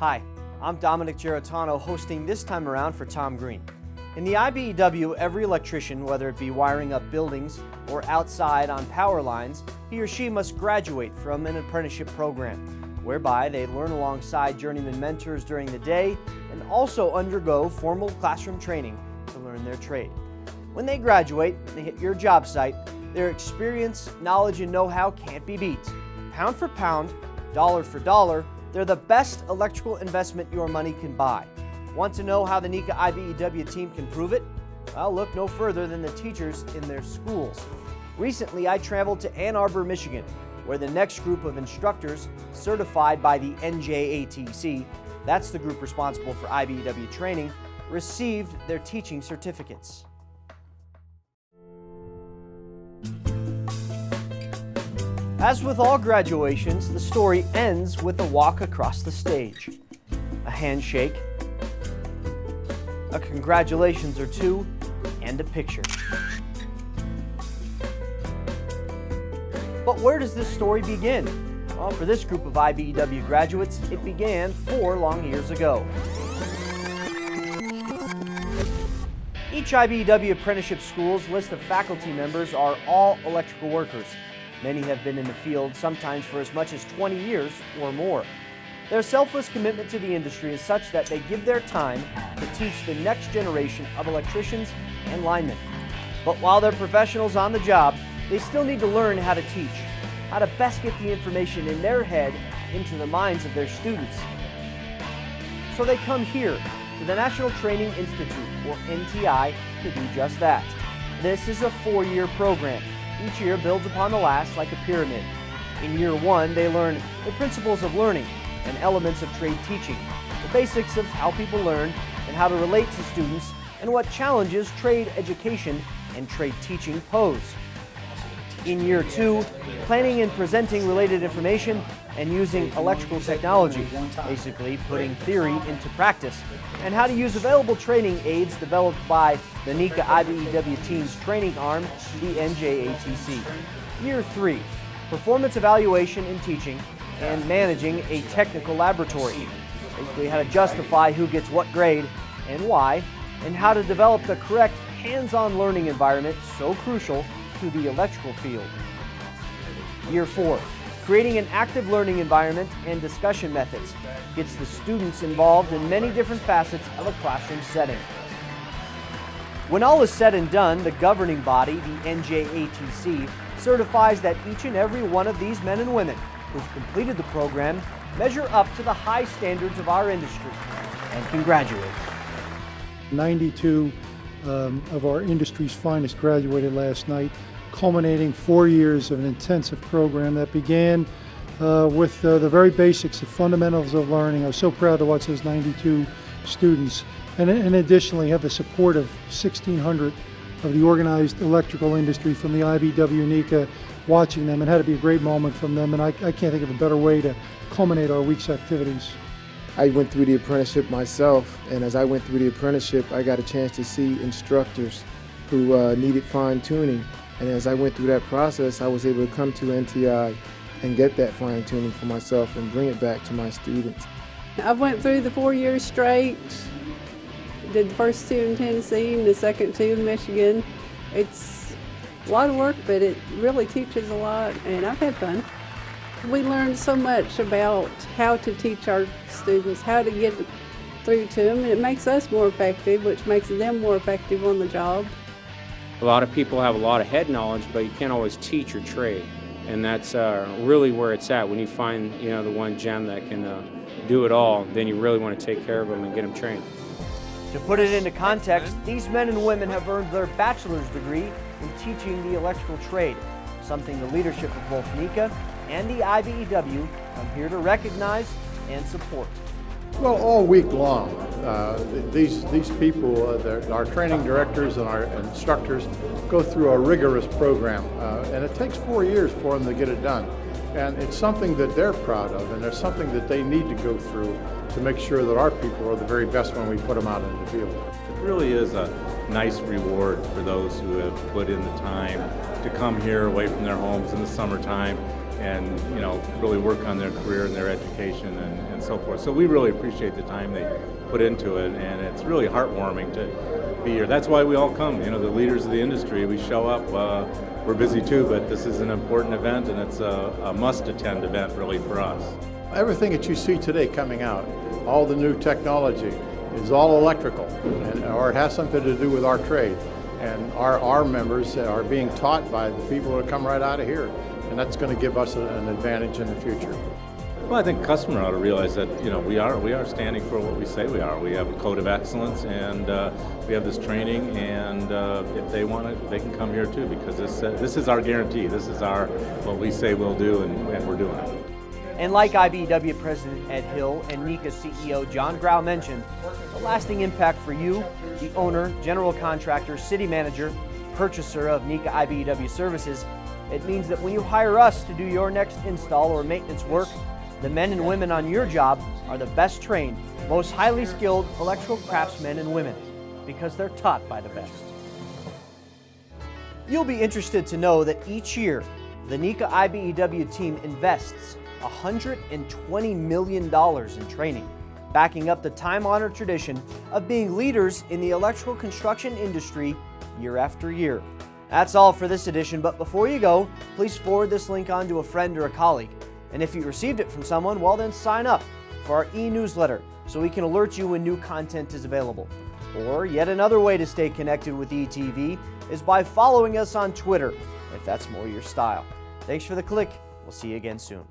Hi, I'm Dominic Geritano, hosting this time around for Tom Green. In the IBEW, every electrician, whether it be wiring up buildings or outside on power lines, he or she must graduate from an apprenticeship program, whereby they learn alongside journeyman mentors during the day and also undergo formal classroom training to learn their trade. When they graduate and they hit your job site, their experience, knowledge, and know-how can't be beat. Pound for pound, dollar for dollar, they're the best electrical investment your money can buy. Want to know how the NECA IBEW team can prove it? Well, look no further than the teachers in their schools. Recently, I traveled to Ann Arbor, Michigan, where the next group of instructors certified by the NJATC, that's the group responsible for IBEW training, received their teaching certificates. As with all graduations, the story ends with a walk across the stage, a handshake, a congratulations or two, and a picture. But where does this story begin? Well, for this group of IBEW graduates, it began 4 long years ago. Each IBEW apprenticeship school's list of faculty members are all electrical workers. Many have been in the field, sometimes for as much as 20 years or more. Their selfless commitment to the industry is such that they give their time to teach the next generation of electricians and linemen. But while they're professionals on the job, they still need to learn how to teach, how to best get the information in their head into the minds of their students. So they come here to the National Training Institute, or NTI, to do just that. This is a 4-year program. Each year builds upon the last like a pyramid. In year 1, they learn the principles of learning and elements of trade teaching, the basics of how people learn and how to relate to students, and what challenges trade education and trade teaching pose. In year 2, planning and presenting related information and using electrical technology, basically putting theory into practice, and how to use available training aids developed by the NECA IBEW team's training arm, the NJATC. Year 3, performance evaluation in teaching and managing a technical laboratory, basically how to justify who gets what grade and why, and how to develop the correct hands-on learning environment so crucial to the electrical field. Year 4, creating an active learning environment and discussion methods gets the students involved in many different facets of a classroom setting. When all is said and done, the governing body, the NJATC, certifies that each and every one of these men and women who've completed the program measure up to the high standards of our industry and can graduate. 92 of our industry's finest graduated last night, culminating 4 years of an intensive program that began with the very basics, the fundamentals of learning. I was so proud to watch those 92 students, and additionally have the support of 1,600 of the organized electrical industry from the IBEW NECA watching them. It had to be a great moment from them, and I can't think of a better way to culminate our week's activities. I went through the apprenticeship myself, and as I went through the apprenticeship, I got a chance to see instructors who needed fine-tuning. And as I went through that process, I was able to come to NTI and get that fine-tuning for myself and bring it back to my students. I went through the 4 years straight, did the first 2 in Tennessee and the second 2 in Michigan. It's a lot of work, but it really teaches a lot, and I've had fun. We learned so much about how to teach our students, how to get through to them, and it makes us more effective, which makes them more effective on the job. A lot of people have a lot of head knowledge, but you can't always teach your trade, and that's really where it's at. When you find, the one gem that can do it all, then you really want to take care of them and get them trained. To put it into context, these men and women have earned their bachelor's degree in teaching the electrical trade, something the leadership of both NECA and the IBEW come here to recognize and support. Well, all week long, these people, our training directors and our instructors go through a rigorous program, and it takes 4 years for them to get it done. And it's something that they're proud of, and there's something that they need to go through to make sure that our people are the very best when we put them out in the field. It really is a nice reward for those who have put in the time to come here away from their homes in the summertime you know, really work on their career and their education and so forth. So we really appreciate the time they put into it, and it's really heartwarming to be here. That's why we all come, you know, the leaders of the industry. We show up. We're busy too, but this is an important event, and it's a must-attend event really for us. Everything that you see today coming out, all the new technology, is all electrical, or it has something to do with our trade. And our members are being taught by the people that come right out of here, and that's going to give us an advantage in the future. Well, I think customer ought to realize that, you know, we are standing for what we say we are. We have a code of excellence, and we have this training, and if they want it, they can come here too, because this is our guarantee. This is what we say we'll do, and we're doing it. And like IBEW President Ed Hill and NECA CEO John Grau mentioned, the lasting impact for you, the owner, general contractor, city manager, purchaser of NECA IBEW services, it means that when you hire us to do your next install or maintenance work, the men and women on your job are the best trained, most highly skilled electrical craftsmen and women, because they're taught by the best. You'll be interested to know that each year, the NECA IBEW team invests $120 million in training, backing up the time-honored tradition of being leaders in the electrical construction industry year after year. That's all for this edition, but before you go, please forward this link on to a friend or a colleague. And if you received it from someone, well then sign up for our e-newsletter so we can alert you when new content is available. Or yet another way to stay connected with ETV is by following us on Twitter, if that's more your style. Thanks for the click. We'll see you again soon.